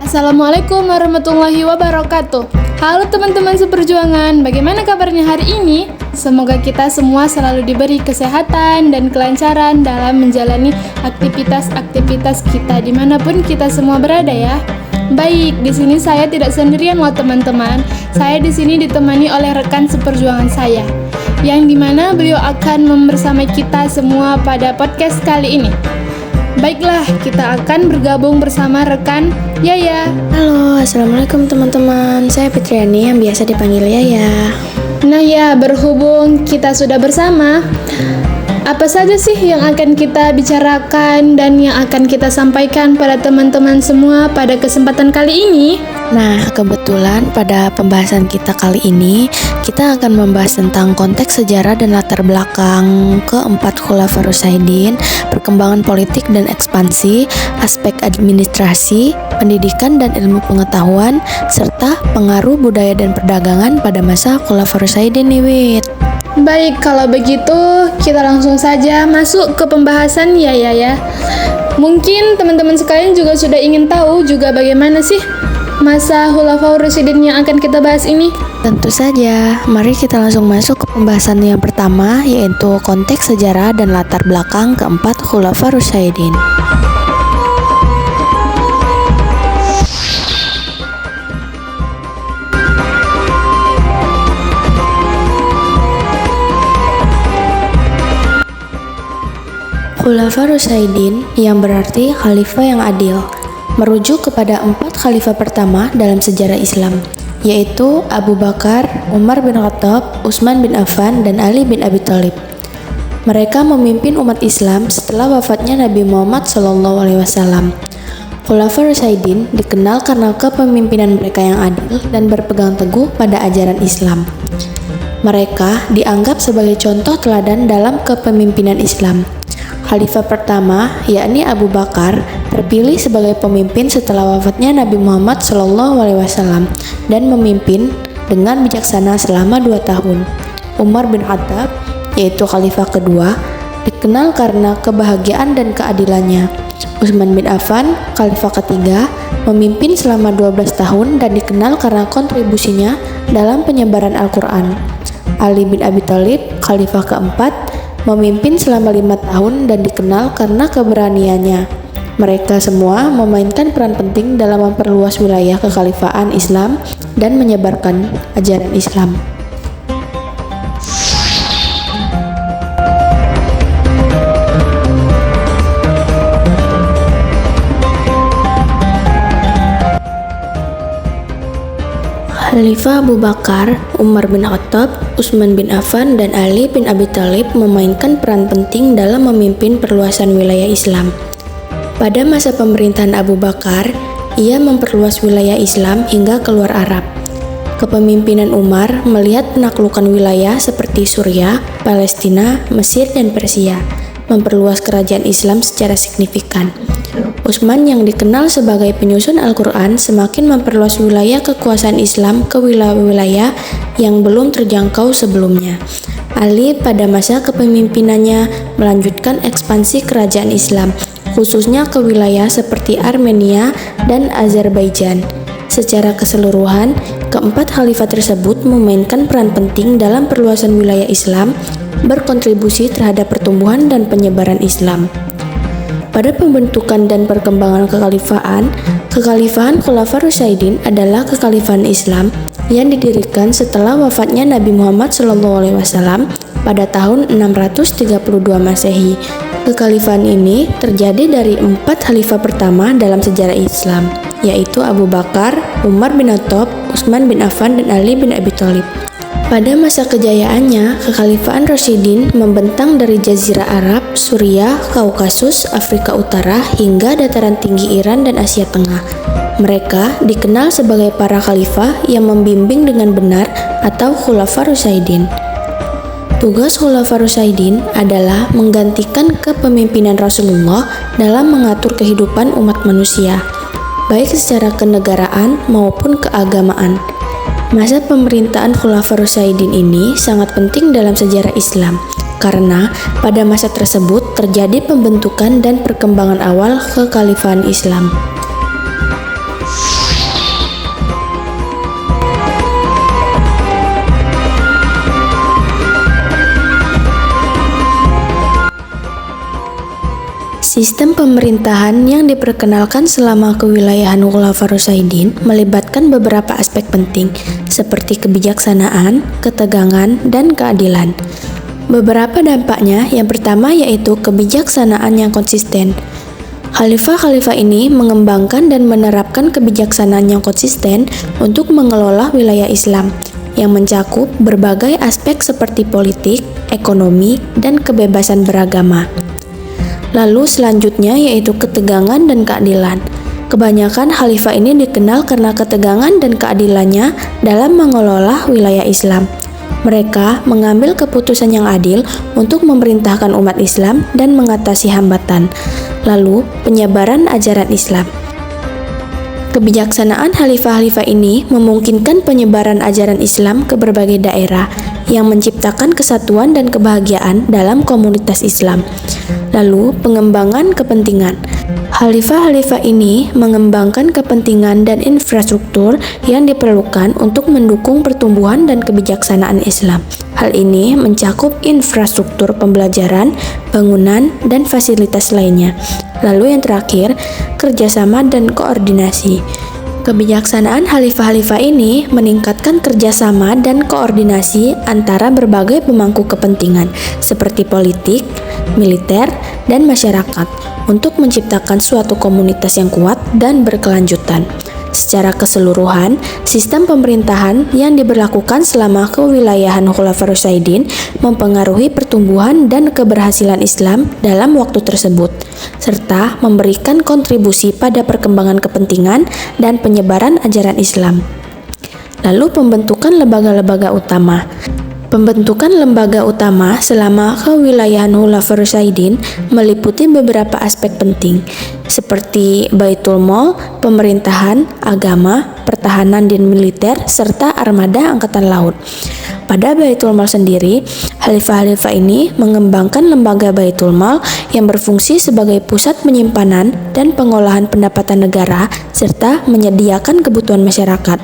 Assalamualaikum warahmatullahi wabarakatuh. Halo teman-teman seperjuangan, bagaimana kabarnya hari ini? Semoga kita semua selalu diberi kesehatan dan kelancaran dalam menjalani aktivitas-aktivitas kita dimanapun kita semua berada ya. Baik, di sini saya tidak sendirian loh teman-teman. Saya di sini ditemani oleh rekan seperjuangan saya, yang dimana beliau akan membersamai kita semua pada podcast kali ini. Baiklah, kita akan bergabung bersama rekan Yaya. Halo, assalamualaikum teman-teman. Saya Fitriani yang biasa dipanggil Yaya. Nah ya, berhubung kita sudah bersama, apa saja sih yang akan kita bicarakan dan yang akan kita sampaikan pada teman-teman semua pada kesempatan kali ini? Nah, kebetulan pada pembahasan kita kali ini, kita akan membahas tentang konteks sejarah dan latar belakang keempat Khulafaur Rasyidin, perkembangan politik dan ekspansi, aspek administrasi, pendidikan dan ilmu pengetahuan, serta pengaruh budaya dan perdagangan pada masa Khulafaur Rasyidin nih, Wit. Baik, kalau begitu kita langsung saja masuk ke pembahasan ya. Mungkin teman-teman sekalian juga sudah ingin tahu juga bagaimana sih masa Khulafaur Rasyidin yang akan kita bahas ini? Tentu saja, mari kita langsung masuk ke pembahasan yang pertama, yaitu konteks sejarah dan latar belakang keempat Khulafaur Rasyidin. Khulafaur Rasyidin yang berarti khalifah yang adil, merujuk kepada 4 khalifah pertama dalam sejarah Islam, yaitu Abu Bakar, Umar bin Khattab, Utsman bin Affan, dan Ali bin Abi Thalib. Mereka memimpin umat Islam setelah wafatnya Nabi Muhammad SAW. Khulafaur Rasyidin dikenal karena kepemimpinan mereka yang adil dan berpegang teguh pada ajaran Islam. Mereka dianggap sebagai contoh teladan dalam kepemimpinan Islam. Khalifah pertama, yakni Abu Bakar, terpilih sebagai pemimpin setelah wafatnya Nabi Muhammad SAW dan memimpin dengan bijaksana selama 2 tahun. Umar bin Khattab, yaitu khalifah kedua, dikenal karena kebahagiaan dan keadilannya. Utsman bin Affan, khalifah ketiga, memimpin selama 12 tahun dan dikenal karena kontribusinya dalam penyebaran Al-Quran. Ali bin Abi Thalib, khalifah keempat, memimpin selama 5 tahun dan dikenal karena keberaniannya. Mereka semua memainkan peran penting dalam memperluas wilayah kekhalifahan Islam dan menyebarkan ajaran Islam. Khalifah Abu Bakar, Umar bin Khattab, Utsman bin Affan, dan Ali bin Abi Thalib memainkan peran penting dalam memimpin perluasan wilayah Islam. Pada masa pemerintahan Abu Bakar, ia memperluas wilayah Islam hingga keluar Arab. Kepemimpinan Umar melihat penaklukan wilayah seperti Suriah, Palestina, Mesir, dan Persia, memperluas kerajaan Islam secara signifikan. Utsman yang dikenal sebagai penyusun Al-Quran semakin memperluas wilayah kekuasaan Islam ke wilayah-wilayah yang belum terjangkau sebelumnya. Ali pada masa kepemimpinannya melanjutkan ekspansi kerajaan Islam, khususnya ke wilayah seperti Armenia dan Azerbaijan. Secara keseluruhan, keempat khalifah tersebut memainkan peran penting dalam perluasan wilayah Islam, berkontribusi terhadap pertumbuhan dan penyebaran Islam. Pada pembentukan dan perkembangan kekhalifahan Khulafaur Rasyidin adalah kekhalifahan Islam yang didirikan setelah wafatnya Nabi Muhammad SAW pada tahun 632 Masehi. Kekhalifahan ini terjadi dari 4 khalifah pertama dalam sejarah Islam, yaitu Abu Bakar, Umar bin Khattab, Utsman bin Affan, dan Ali bin Abi Thalib. Pada masa kejayaannya, kekhalifahan Rasyidin membentang dari Jazirah Arab, Suriah, Kaukasus, Afrika Utara, hingga dataran tinggi Iran dan Asia Tengah. Mereka dikenal sebagai para khalifah yang membimbing dengan benar atau Khulafaur Rasyidin. Tugas Khulafaur Rasyidin adalah menggantikan kepemimpinan Rasulullah dalam mengatur kehidupan umat manusia, baik secara kenegaraan maupun keagamaan. Masa pemerintahan Khulafaur Rasyidin ini sangat penting dalam sejarah Islam karena pada masa tersebut terjadi pembentukan dan perkembangan awal kekhalifahan Islam. Sistem pemerintahan yang diperkenalkan selama kewilayahan Khulafaur Rasyidin melibatkan beberapa aspek penting, seperti kebijaksanaan, ketegangan, dan keadilan. Beberapa dampaknya, yang pertama yaitu kebijaksanaan yang konsisten. Khalifah-khalifah ini mengembangkan dan menerapkan kebijaksanaan yang konsisten untuk mengelola wilayah Islam, yang mencakup berbagai aspek seperti politik, ekonomi, dan kebebasan beragama. Lalu selanjutnya yaitu ketegangan dan keadilan. Kebanyakan khalifah ini dikenal karena ketegangan dan keadilannya dalam mengelola wilayah Islam. Mereka mengambil keputusan yang adil untuk memerintahkan umat Islam dan mengatasi hambatan. Lalu, penyebaran ajaran Islam. Kebijaksanaan khalifah-khalifah ini memungkinkan penyebaran ajaran Islam ke berbagai daerah yang menciptakan kesatuan dan kebahagiaan dalam komunitas Islam. Lalu, pengembangan kepentingan. Khalifah-khalifah ini mengembangkan kepentingan dan infrastruktur yang diperlukan untuk mendukung pertumbuhan dan kebijaksanaan Islam. Hal ini mencakup infrastruktur pembelajaran, bangunan, dan fasilitas lainnya. Lalu yang terakhir, kerjasama dan koordinasi. Kebijaksanaan khalifah-khalifah ini meningkatkan kerjasama dan koordinasi antara berbagai pemangku kepentingan seperti politik, militer, dan masyarakat untuk menciptakan suatu komunitas yang kuat dan berkelanjutan. Secara keseluruhan, sistem pemerintahan yang diberlakukan selama kewilayahan Khulafaur Rasyidin mempengaruhi pertumbuhan dan keberhasilan Islam dalam waktu tersebut, serta memberikan kontribusi pada perkembangan kepentingan dan penyebaran ajaran Islam. Lalu pembentukan lembaga-lembaga utama. Pembentukan lembaga utama selama kewilayahan Khulafaur Rasyidin meliputi beberapa aspek penting, seperti Baitul Mal, pemerintahan, agama, pertahanan dan militer, serta armada angkatan laut. Pada Baitul Mal sendiri, khalifah-khalifah ini mengembangkan lembaga Baitul Mal yang berfungsi sebagai pusat penyimpanan dan pengolahan pendapatan negara, serta menyediakan kebutuhan masyarakat.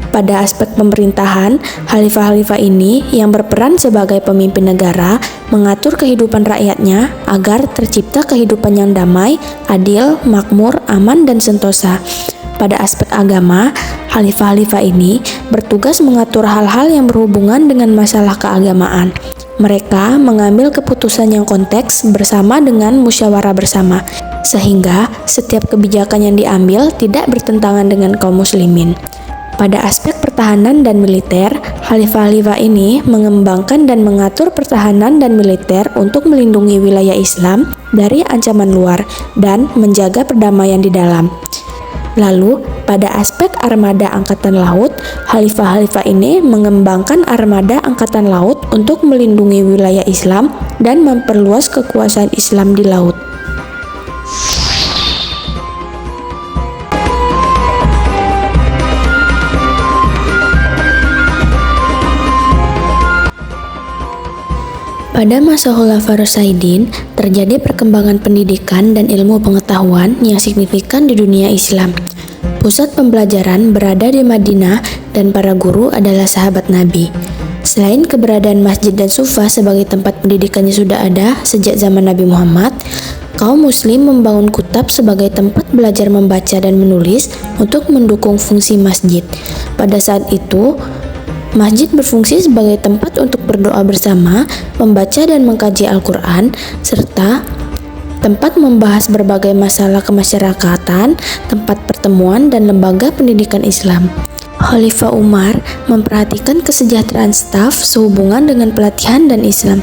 Pada aspek pemerintahan, khalifah-khalifah ini yang berperan sebagai pemimpin negara mengatur kehidupan rakyatnya agar tercipta kehidupan yang damai, adil, makmur, aman, dan sentosa. Pada aspek agama, khalifah-khalifah ini bertugas mengatur hal-hal yang berhubungan dengan masalah keagamaan. Mereka mengambil keputusan yang konteks bersama dengan musyawarah bersama, sehingga setiap kebijakan yang diambil tidak bertentangan dengan kaum muslimin. Pada aspek pertahanan dan militer, khalifah-khalifah ini mengembangkan dan mengatur pertahanan dan militer untuk melindungi wilayah Islam dari ancaman luar dan menjaga perdamaian di dalam. Lalu, pada aspek armada angkatan laut, khalifah-khalifah ini mengembangkan armada angkatan laut untuk melindungi wilayah Islam dan memperluas kekuasaan Islam di laut. Pada masa Khulafaur Rasyidin, terjadi perkembangan pendidikan dan ilmu pengetahuan yang signifikan di dunia Islam. Pusat pembelajaran berada di Madinah dan para guru adalah sahabat Nabi. Selain keberadaan masjid dan sufah sebagai tempat pendidikannya sudah ada sejak zaman Nabi Muhammad, kaum muslim membangun kutab sebagai tempat belajar membaca dan menulis untuk mendukung fungsi masjid. Pada saat itu, masjid berfungsi sebagai tempat untuk berdoa bersama, membaca dan mengkaji Al-Quran, serta tempat membahas berbagai masalah kemasyarakatan, tempat pertemuan, dan lembaga pendidikan Islam. Khalifah Umar memperhatikan kesejahteraan staf sehubungan dengan pelatihan dan Islam,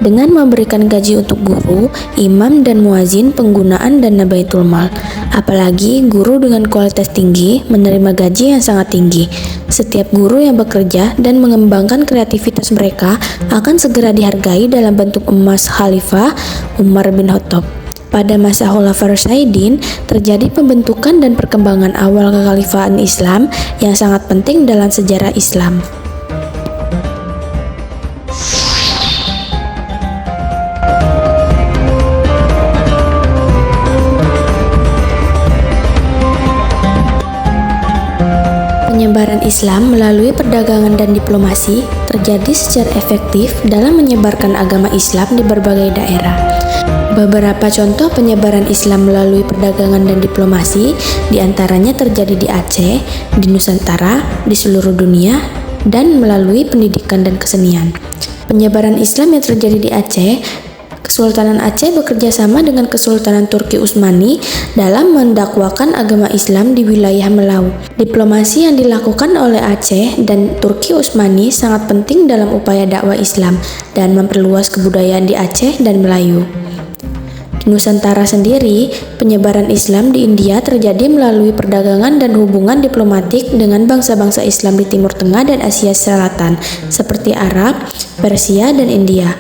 dengan memberikan gaji untuk guru, imam, dan muazin penggunaan dana Baitul Mal. Apalagi guru dengan kualitas tinggi menerima gaji yang sangat tinggi. Setiap guru yang bekerja dan mengembangkan kreativitas mereka akan segera dihargai dalam bentuk emas Khalifah Umar bin Khattab. Pada masa Khulafaur Rasyidin, terjadi pembentukan dan perkembangan awal kekhalifahan Islam yang sangat penting dalam sejarah Islam. Penyebaran Islam melalui perdagangan dan diplomasi terjadi secara efektif dalam menyebarkan agama Islam di berbagai daerah. Beberapa contoh penyebaran Islam melalui perdagangan dan diplomasi diantaranya terjadi di Aceh, di Nusantara, di seluruh dunia, dan melalui pendidikan dan kesenian. Penyebaran Islam yang terjadi di Aceh, Kesultanan Aceh bekerja sama dengan Kesultanan Turki Utsmani dalam mendakwakan agama Islam di wilayah Melau. Diplomasi yang dilakukan oleh Aceh dan Turki Utsmani sangat penting dalam upaya dakwah Islam dan memperluas kebudayaan di Aceh dan Melayu. Di Nusantara sendiri, penyebaran Islam di India terjadi melalui perdagangan dan hubungan diplomatik dengan bangsa-bangsa Islam di Timur Tengah dan Asia Selatan, seperti Arab, Persia, dan India.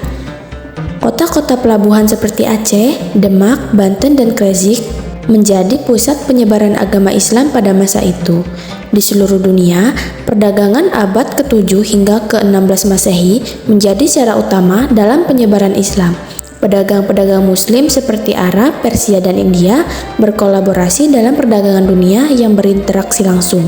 Kota-kota pelabuhan seperti Aceh, Demak, Banten, dan Kresik menjadi pusat penyebaran agama Islam pada masa itu. Di seluruh dunia, perdagangan abad ke-7 hingga ke-16 Masehi menjadi cara utama dalam penyebaran Islam. Pedagang-pedagang Muslim seperti Arab, Persia, dan India berkolaborasi dalam perdagangan dunia yang berinteraksi langsung.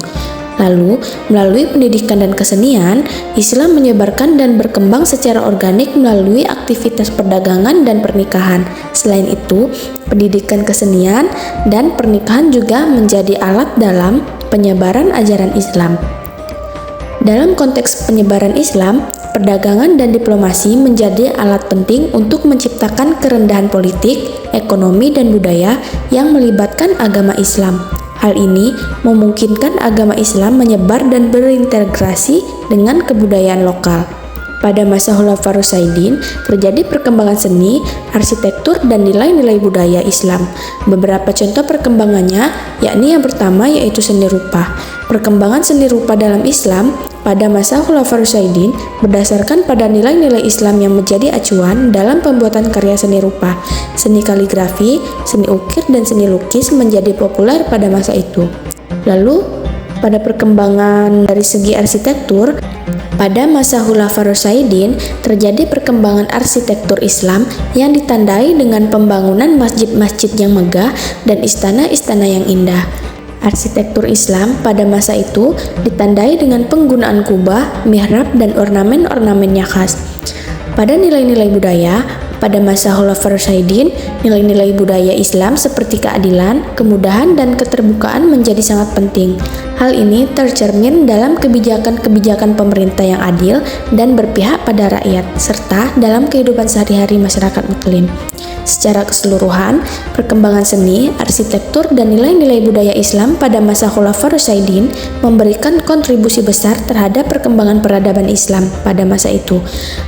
Lalu, melalui pendidikan dan kesenian, Islam menyebarkan dan berkembang secara organik melalui aktivitas perdagangan dan pernikahan. Selain itu, pendidikan kesenian dan pernikahan juga menjadi alat dalam penyebaran ajaran Islam. Dalam konteks penyebaran Islam, perdagangan dan diplomasi menjadi alat penting untuk menciptakan kerendahan politik, ekonomi, dan budaya yang melibatkan agama Islam. Hal ini memungkinkan agama Islam menyebar dan berintegrasi dengan kebudayaan lokal. Pada masa Khulafaur Rasyidin, terjadi perkembangan seni, arsitektur, dan nilai-nilai budaya Islam. Beberapa contoh perkembangannya, yakni yang pertama yaitu seni rupa. Perkembangan seni rupa dalam Islam pada masa Khulafaur Rasyidin berdasarkan pada nilai-nilai Islam yang menjadi acuan dalam pembuatan karya seni rupa. Seni kaligrafi, seni ukir, dan seni lukis menjadi populer pada masa itu. Lalu, pada perkembangan dari segi arsitektur, pada masa Khulafaur Rasyidin terjadi perkembangan arsitektur Islam yang ditandai dengan pembangunan masjid-masjid yang megah dan istana-istana yang indah. Arsitektur Islam pada masa itu ditandai dengan penggunaan kubah, mihrab, dan ornamen-ornamen yang khas. Pada nilai-nilai budaya, pada masa Khulafaur Rasyidin, nilai-nilai budaya Islam seperti keadilan, kemudahan, dan keterbukaan menjadi sangat penting. Hal ini tercermin dalam kebijakan-kebijakan pemerintah yang adil dan berpihak pada rakyat, serta dalam kehidupan sehari-hari masyarakat Muslim. Secara keseluruhan, perkembangan seni, arsitektur, dan nilai-nilai budaya Islam pada masa Khulafaur Rasyidin memberikan kontribusi besar terhadap perkembangan peradaban Islam pada masa itu.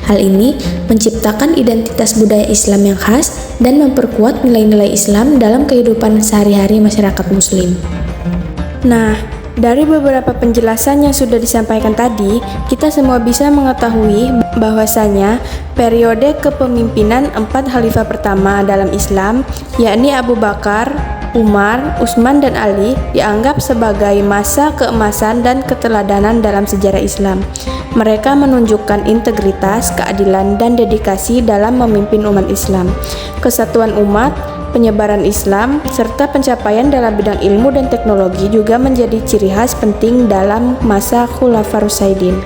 Hal ini menciptakan identitas budaya Islam yang khas dan memperkuat nilai-nilai Islam dalam kehidupan sehari-hari masyarakat Muslim. Nah, dari beberapa penjelasan yang sudah disampaikan tadi, kita semua bisa mengetahui bahwasanya periode kepemimpinan 4 khalifah pertama dalam Islam, yakni Abu Bakar, Umar, Utsman, dan Ali, dianggap sebagai masa keemasan dan keteladanan dalam sejarah Islam. Mereka menunjukkan integritas, keadilan, dan dedikasi dalam memimpin umat Islam, kesatuan umat, penyebaran Islam, serta pencapaian dalam bidang ilmu dan teknologi juga menjadi ciri khas penting dalam masa Khulafaur Rasyidin.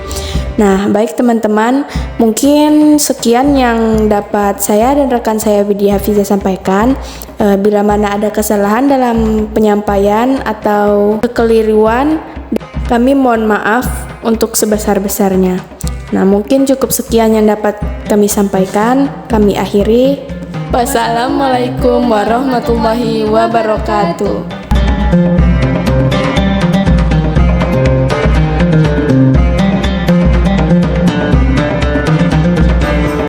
Nah, baik teman-teman, mungkin sekian yang dapat saya dan rekan saya Widya Hafizah sampaikan. Bila mana ada kesalahan dalam penyampaian atau kekeliruan, kami mohon maaf untuk sebesar-besarnya. Nah, mungkin cukup sekian yang dapat kami sampaikan. Kami akhiri. Wassalamualaikum warahmatullahi wabarakatuh.